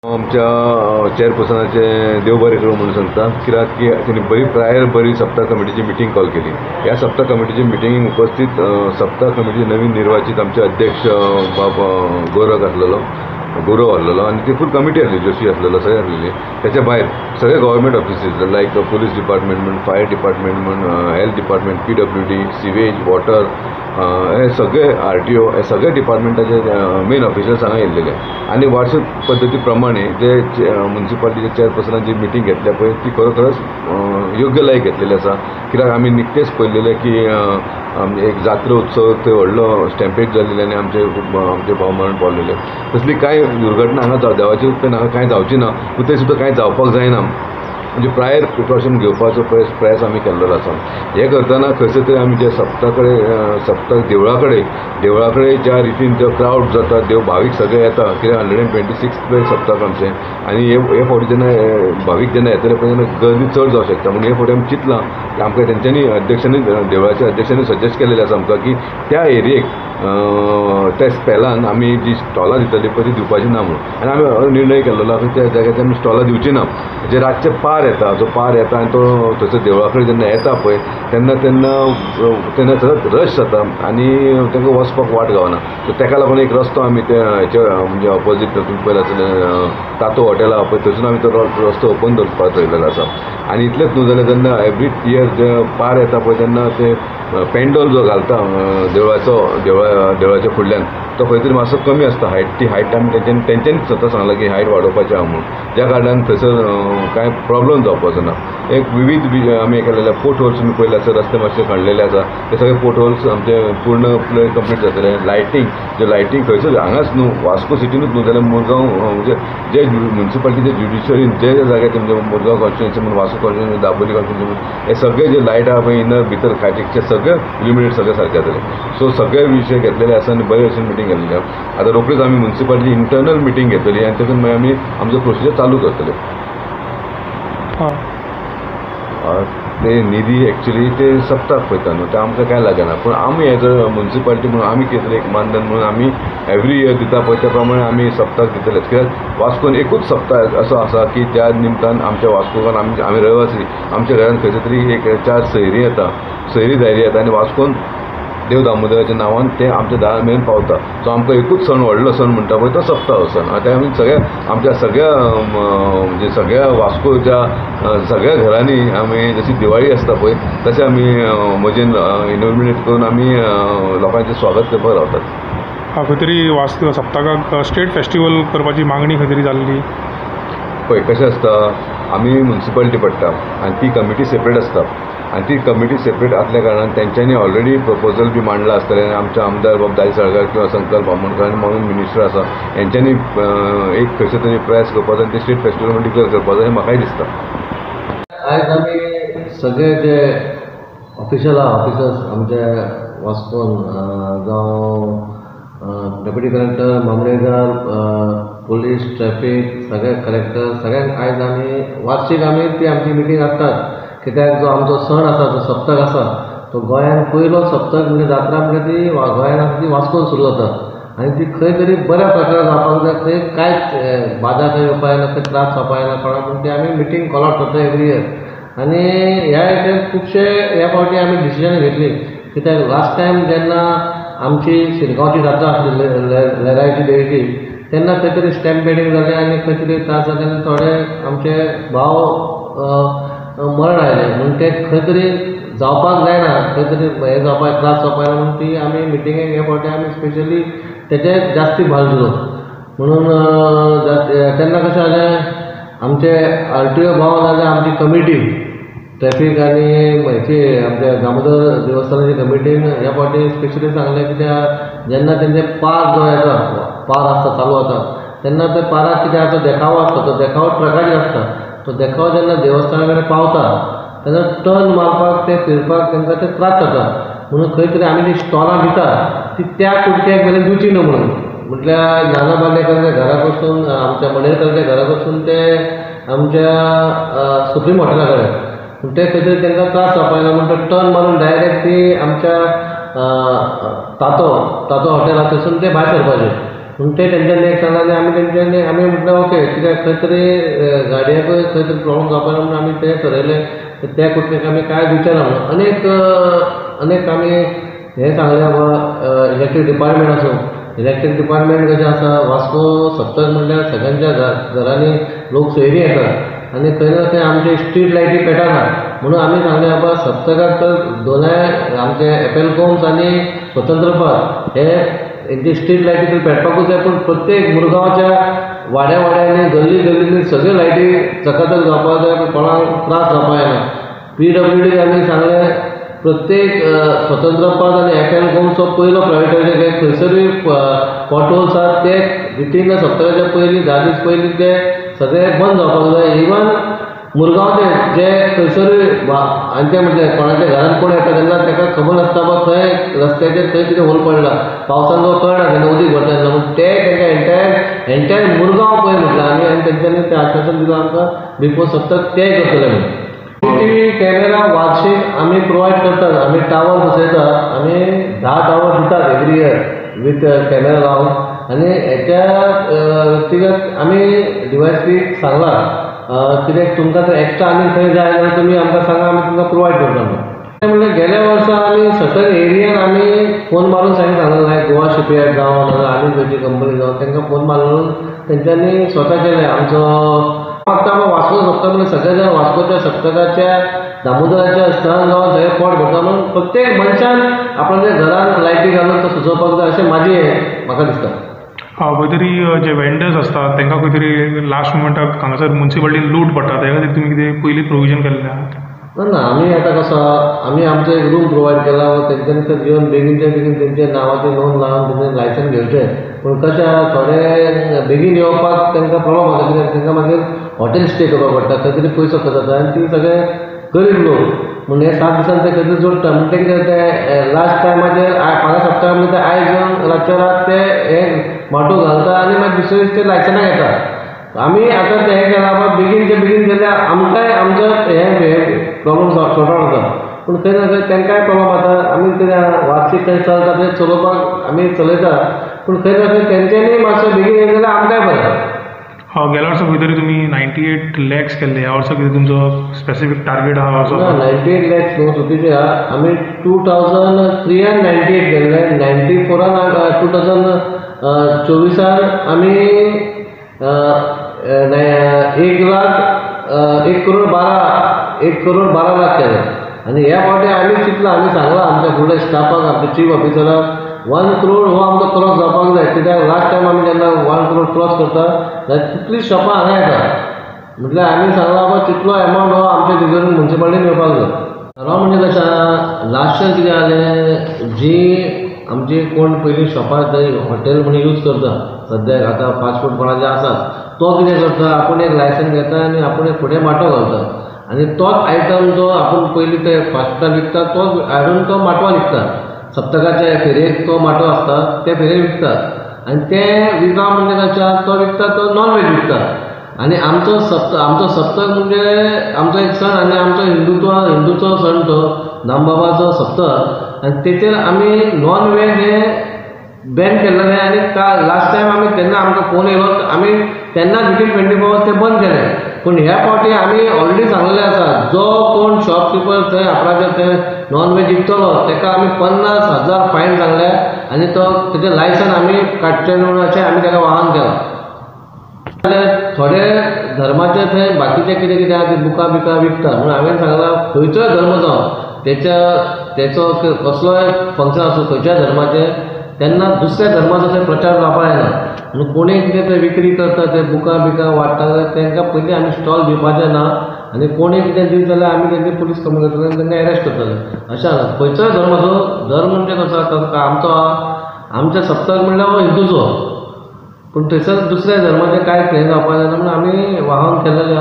आमच्या चेअरपर्सनाचे देव बरें करूं म्हणून सांगता, कित्याक की तेणी बरी सप्ताह कमिटीची मिटींग कॉल केली. ह्या सप्ताह कमिटीची मिटींगेक उपस्थित सप्ताह कमिटीचे नवीन निर्वाचित आमचे अध्यक्ष गौरव आसलेलो आनी ती फूल कमिटी आसली, जोशी आसलेलो, सगळे आसलेली. त्याच्या भायर सगळे गव्हर्मेंट ऑफिसीस लायक पुलीस डिपार्टमेंट म्हण, फायर डिपार्टमेंट म्हण, health department, PWD, sewage, water, हे सगळे RTO, हे सगळे डिपार्टमेंटाचे मेन ऑफिशल्स हांगा येयल्लेले आनी वार्षिक पद्दती प्रमाणे जे म्युनिसिपालिटीचे चेअरपर्सनाची मिटींग घेतल्या पळय ती खरोखरच योग्य लायक घेतलेली आसा. कित्याक आमी निकतेच पळयलेले की एक जात्रा उत्सव थंय व्हडलो स्टॅम्पेज जाल्लेले आनी आमचे भाव मरण पावलेले. तसली कांय दुर्घटना हांगा देवाचे उत्पन्न हांगा कांय जावची ना, पूण ते सुद्दां कांय जावपाक जायना. म्हणजे प्रायर प्रिकॉशन घेवपाचो प्रयास आमी केल्लो आसा. हे करतना खंयचे तरी आमी जे सप्ताह देवळा कडेन ज्या रितीन जो क्रावड जाता, देव भावीक सगळे येता, कित्याक 126 सप्ताक आमचें आनी हे फावटी जेन्ना भावीक जेन्ना येतले पळय तेन्ना गर्दी चड जावंक शकता. म्हणून हे फावटी आमी चिंतलां की आमकां तेंच्यांनी देवळाच्या अध्यक्षांनी सजेस्ट केलेलें आसा आमकां की त्या एरियेक त्या स्पेलान आमी जी स्टॉलां दितली पळय ती दिवपाची ना म्हणून. आनी आमी निर्णय केल्लो की त्या जाग्यार आमी स्टॉलां दिवची ना. जे रातचे पार येता आनी तो थंयसर देवळा कडेन जेन्ना येता पळय तेन्ना सगळ्यात रश जाता आनी तांकां वचपाक वाट गावना. सो ताका लागून एक रस्तो आमी म्हणजे ऑपोजीट तुमकां पळयलें आसलें तातो हॉटेल आहा पळय थंयसून आमी तो रस्तो ओपन दवरपाक थरलेलो आसा. आनी इतलेंच न्हू जाल्यार जेन्ना एवरी इयर जे पार येता पळय तेन्ना ते पेंडॉल जो घालता देवळाच्या फुडल्यान तो खंय तरी मातसो कमी आसता हायट. ती हायट आमी तेंच्यांनीच स्वता सांगला की हायट वाडोवपाची आहा म्हणून, ज्या कारणान थंयसर कांय प्रॉब्लम जावपाचो ना. एक विविध आमी केलेले पोर्ट होल्स तुमी पळयले आसा, रस्ते मातशे खणलेले आसा, ते सगळे पोर्ट होल्स आमचे पूर्ण कंप्लीट जातले. लायटींग खंयसर हांगाच न्हू वास्को सिटीनूच न्हू जाल्यार मुरगांव म्हणजे जे म्युनिसिपालिटीचे ज्युडिशरीन जे जाग्यार म्हणजे मुरगांव कॉन्स्टिट्युएन्सी म्हणून, वास्को कॉन्स्टिट्युएन्सी, दाबोली कॉन्स्टिट्युएन्सी म्हणून हे सगळे जे लायट आहा पळय इनर भितर खायचे सगळे इल्युमिनेट सगळे सारके जातले. सो सगळे विशय घेतलेले आसा आनी बरे भशेन मिटींग घेतलेली आहा. आतां रोखडीच आमी म्युनिसिपालिटी इंटरनल मिटींग घेतली आनी तातूंत मागीर आमी आमचो प्रोसिजर चालू करतले. ते निधी एक्चुली ते सप्ताक पळयता न्हू, ते आमकां कांय लागना. पूण आमी एज अ म्युनिसिपालिटी म्हणून आमी कितें तरी एक मानधन म्हणून आमी एवरी इयर दिता पळय त्या प्रमाणे आमी सप्ताक दितलेच. कित्याक वास्कोन एकूच सप्ताह असो आसा की त्या निमतान आमच्या वास्कोकार आमी रहिवासी आमच्या घरान खंयचे तरी एक 4 सयरी दायरी येता आनी वास्कोन देव दामोदराच्या नांवान ते आमच्या दारा मेरेन पावता. सो आमकां एकूच सण व्हडलो सण म्हणटा पळय तो सप्ताह सण. आतां आमी आमच्या म्हणजे सगळ्या वास्कोच्या सगळ्या घरांनी आमी जशी दिवाळी आसता पळय तशें आमी मजेन इनोमिनेट करून आमी लोकांचें स्वागत करपाक रावतात. खंय तरी वास्को सप्तकाक स्टेट फेस्टिवल करपाची मागणी खंय तरी जाल्ली पळय. कशें आसता, आमी म्युनिसिपालिटी पडटा आनी ती कमिटी सेपरेट आसता आनी ती कमिटी सेपरेट आसल्या कारणान तेंच्यांनी ऑलरेडी प्रपोजल बी मांडला आसतलें. आमच्या आमदार बाब दाई साळकार किंवा संकल्प बामणकर आनी म्हणून मिनिस्टर आसा हेंच्यांनी एक खंयचे तरी प्रयास करपाचो आनी ते स्टेट फेस्टिवल म्हणून डिक्लेअर करपाचो हें म्हाकाय दिसता. आयज आमी सगळे जे ऑफिसर्स आमच्या वास्कोन जावं डेप्युटी कलेक्टर, मामलेदार, पुलीस, ट्रॅफिक, सगळे कलेक्टर सगळ्यांक आयज आमी वार्षिक ती आमची मिटींग आसतात. कित्याक जो आमचो सण आसा जो सप्तक आसा तो गोंयान पयलो सप्तक म्हणजे जात्रा म्हणजे ती गोंयान आसा ती वास्कोन सुरू जाता आनी ती खंय तरी बऱ्या प्रकारान जावपाक जाय. थंय कांयच बाधा खंय येवपाक जायना, खंय त्रास जावपाक जायना कोणाक. म्हणून ती आमी मिटींग कॉल आउट करता एवरी इयर. आनी ह्या हेचेर खुबशे ह्या फावटी आमी डिसिजन घेतली. कित्याक लास्ट टायम जेन्ना आमची शिरगांवची जात्रा आसली लयराईची देवीची तेन्ना खंय तरी स्टॅम्प पेडींग जालें आनी खंय तरी त्रास जाले आनी थोडे आमचे भाव मरण आयलें. म्हणून ते खंय तरी जावपाक जायना, खंय तरी हे जावपाक त्रास जावपाक जायना म्हणून ती आमी मिटिंगेक हे फावटी आमी स्पेशली तेजे जास्ती भार दिलो. म्हणून तेन्ना कशें जालें आमचे RTO भाव जाल्यार आमची कमिटी ट्रॅफिक आनी हेची आमच्या दामोदर देवस्थानाची कमिटीन ह्या फावटी स्पेशली सांगलें कित्याक जेन्ना तेंचे पार जो येता पार आसता चालू जाता तेन्ना ते पाराक कितें आसा देखावो आसता, तो देखावो ट्रकाचेर आसता. तो देखावो जेन्ना देवस्थाना कडेन पावता तेन्ना टर्न मारपाक ते फिरपाक तेंकां ते त्रास जाता. म्हणून खंय तरी आमी जी स्टॉलां दिता ती त्या कुडक्याक मेरेन दिवची न्हू म्हणून. म्हटल्यार नाना बांदेकराच्या घरा कडसून आमच्या मणेरकराच्या घरा कडसून ते आमच्या सुप्रीम हॉटेला कडेन पूण ते खंय तरी तेंकां त्रास जावपाक ना म्हणून टर्न मारून डायरेक्ट ती आमच्या तातो हॉटेल आसा थंयसून ते भायर सरपाचें. पूण ते तेंच्यांनी एक सांगले आमी म्हटलें ओके कित्याक खंय तरी गाडयाकूय खंय तरी प्रॉब्लम जावपाना म्हणून आमी तें ठरयलें त्या कुटणेक आमी कांय विचारना म्हणून अनेक आमी हें सांगलें बाबा इलेक्ट्रीक डिपार्टमेंट आसूं इलेक्ट्रीक डिपार्टमेंट कशें आसा वास्को सप्तक म्हणल्यार सगळ्यांच्या घरांनी लोक सोयरी येतात आनी खंय ना खंय आमचे स्ट्रीट लायटी पेटना म्हणून आमी सांगलें बाबा सप्तकाक तर दोनांय आमचे एपेलकोम्स आनी स्वतंत्र पार्क हे स्ट्रीट लायटी तर पेटपाकूच जाय पूण प्रत्येक मुरगांवच्या वाड्यांनी गल्लींनी सगळ्यो लायटी चकाचक जावपाक जाय कोणाक त्रास जावपाक जायना PWDक आमी सांगलें प्रत्येक स्वतंत्र पार्क आनी एपेलकोमचो पयलो प्रायवेटायजेशन खंयसरूय पॉटहोल्स आसात ते विथीन सप्तकाच्या पयलीं 10 दीस पयलीं ते सगळे बंद जावपाक जाय इवन मुरगांवचे जे खंयसरूय हांचे म्हटलें कोणाच्या घरांत कोण येता तेन्ना ताका खबर नासता बाबा खंय रस्त्याचेर खंय कितें होल पडला पावसान जो कळना तेन्ना उदीक भरता तेन्ना म्हूण ते तांकां एंटायर मुरगांव पळय म्हटलें आनी तेंच्यांनी तें आश्वासन दिलां आमकां बिफोर सप्तक तेंय करतले म्हणून CCTV कॅमेरा वार्षिक आमी प्रोवायड करतात आमी टावर बसयतात आमी 10 टावर दितात एवरी इयर वीथ कॅमेरा लावन आनी हेच्या व्यक्तिगत आमी DYSPक सांगलां कित्याक तुमकां तर एक्स्ट्रा आनी खंय जाय जाल्यार तुमी आमकां सांगा आमी तुमकां प्रोवायड करता म्हणून गेल्या वर्सा आमी सर्टन एरियान आमी फोन मारून सांगलें लायक गोवा शिपयार्ड जावं नाजाल्यार आनी खंयची कंपनी जावं तांकां फोन मारून तेंच्यांनी स्वता केलें आमचो फक्त वास्को सप्तक म्हणजे सगळे जाण वास्कोच्या सप्तकाच्या दामोदराच्या स्थळान जावन सगळे पोट भरता म्हणून प्रत्येक मनशान आपल्या घरांत लायटी घालून तो सुचोवपाक जाय अशें म्हाका दिसता. खंय तरी जे वेंडर्स असतात तांकां खंय तरी लास्ट मोमेंटाक हांगासर म्युन्सिपालिटीन लूट पडटा त्या खातीर तुमी कितें पयलीं प्रोविजन केल्लें आहा? ना आमी आतां कसो आमी आमचो एक रूम प्रोवायड केला तेंच्यांनी तर येवन बेगीनच्या बेगीन तेंच्या नांवाचेर नोंद लावन तेंचें लायसन घेवचें पूण कशें आहा थोडे बेगीन येवपाक तांकां प्रॉब्लम जाता कित्याक तांकां मागीर हॉटेल स्टे करपाक पडटा खंय तरी पयसो खर्च जाता आनी ती सगळे गरीब लोक म्हूण हे 7 दिसान ते खंय तरी जोडटा म्हण ते कितें ते लास्ट टायमाचेर फाल्यां सप्तकाक म्हणजे ते आयज येवन रातच्या रात ते हे माटू घालता आनी मागीर दुसरे दीस ते लायसनाक येता. आमी आतां तें हें केलां बाबा बेगीनचे बेगीन केल्यार आमकांय आमचो हे प्रॉब्लम सॉर्ट आउट जाता पूण खंय ना खंय तांकांय प्रॉब्लम जाता आमी कितें वार्षिक खंय चलता तें चलोवपाक आमी चलयता पूण खंय ना खंय तेंच्यांनी मातसो बेगीन येयलें जाल्यार आमकांय बरें. गेल्या वर्सा खंय तरी तुमी 98 लॅक्स केल्ले ह्या वर्सा कितें तुमचो स्पेसिफीक टार्गेट आहा वर्सा? 98 लॅक्स न्हू चुकीचें आहा आमी 2398 केल्ले 94 2024 आमी 1 करोड 12 लाख केले आनी ह्या फावटी आमी चिंतलां आमी सांगलां आमच्या फुडल्या स्टाफाक आमच्या चीफ ऑफिसराक 1 करोड हो आमचो क्रॉस जावपाक जाय कित्याक लास्ट टायम आमी जेन्ना 1 करोड क्रॉस करता जाल्यार तितलीं शॉपां हांगा येता म्हटल्यार आमी सांगलां बाबा तितलो एमावंट हो आमच्या भितर म्युन्सिपालिटीन येवपाक जाय. राव म्हणजे कशें आहा लास्ट इयर कितें जालें जी आमची कोण पयलीं शॉपार थंय हॉटेल म्हणून यूज करता सद्याक आतां फास्ट फूड कोणाचें आसा तो कितें करता आपूण एक लायसन घेता आनी आपूण एक फुडें माटो घालता आनी तोच आयटम जो आपूण पयलीं ते फास्टाक विकता तोच हाडून तो माटवान विकता सप्तकाच्या फेरयेक तो माटो आसता ते फेरयेक विकता आनी ते विका म्हणजे कशें तो विकता तो नॉन व्हेज विकता आनी आमचो सप्तक म्हणजे आमचो एक सण आनी आमचो हिंदूचो सण तो दामबाबाचो सप्तक आनी तेचेर आमी नॉन व्हेज हे बॅन केल्लें आनी लास्ट टायम आमी तेन्ना आमकां फोन येयलो आमी तेन्ना विथीन 24 hours ते बंद केलें पूण ह्या फावटी आमी ऑलरेडी सांगलेलें आसा जो कोण शॉपकीपर थंय आपणाचें थंय नॉन व्हेज विकतलो ताका आमी 50,000 फायन सांगल्या आनी तो तेजें लायसन आमी काडचें म्हणून अशें आमी ताका वाहन केलां. थोडे धर्माचे थंय बाकीचे कितें कितें आहा ते बुकां बिकां विकता म्हणून हांवें सांगलां खंयचोय धर्म जावं तेचो कसलोय फंक्शन आसूं खंयच्याय धर्माचें तेन्ना दुसऱ्या धर्माचो थंय प्रचार जावपाक जायना म्हणून कोणूय कितें थंय विक्री करता ते बुकां बिकां वाडटा जाल्यार तांकां पयलीं आमी स्टॉल दिवपाचें ना आनी कोणूय कितें दित जाल्यार आमी तेंची पुलीस कंप्लेन करतले आनी तांकां एरेस्ट करतले अशें आसा. खंयचोय धर्माचो धर्म म्हणजे कसो आमचो आमचें सप्तक म्हणल्यार हो हिंदूचो पूण थंयसर दुसऱ्या धर्माचें कांय हें जावपाक जायना म्हणून आमी वाहन केल्लें.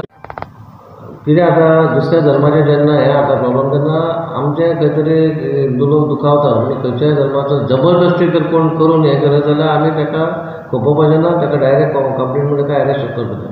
कितें आतां दुसऱ्या धर्माचें जेन्ना हें जाता प्रॉब्लम तेन्ना आमचें खंय तरी हिंदू लोक दुखावता म्हणजे खंयच्याय धर्माचो जबरदस्ती जर कोण करून हें करत जाल्यार आमी ताका खोपोवपाचें ना ताका डायरेक्ट कंप्लेन म्हणून ताका एरेस्ट करतले.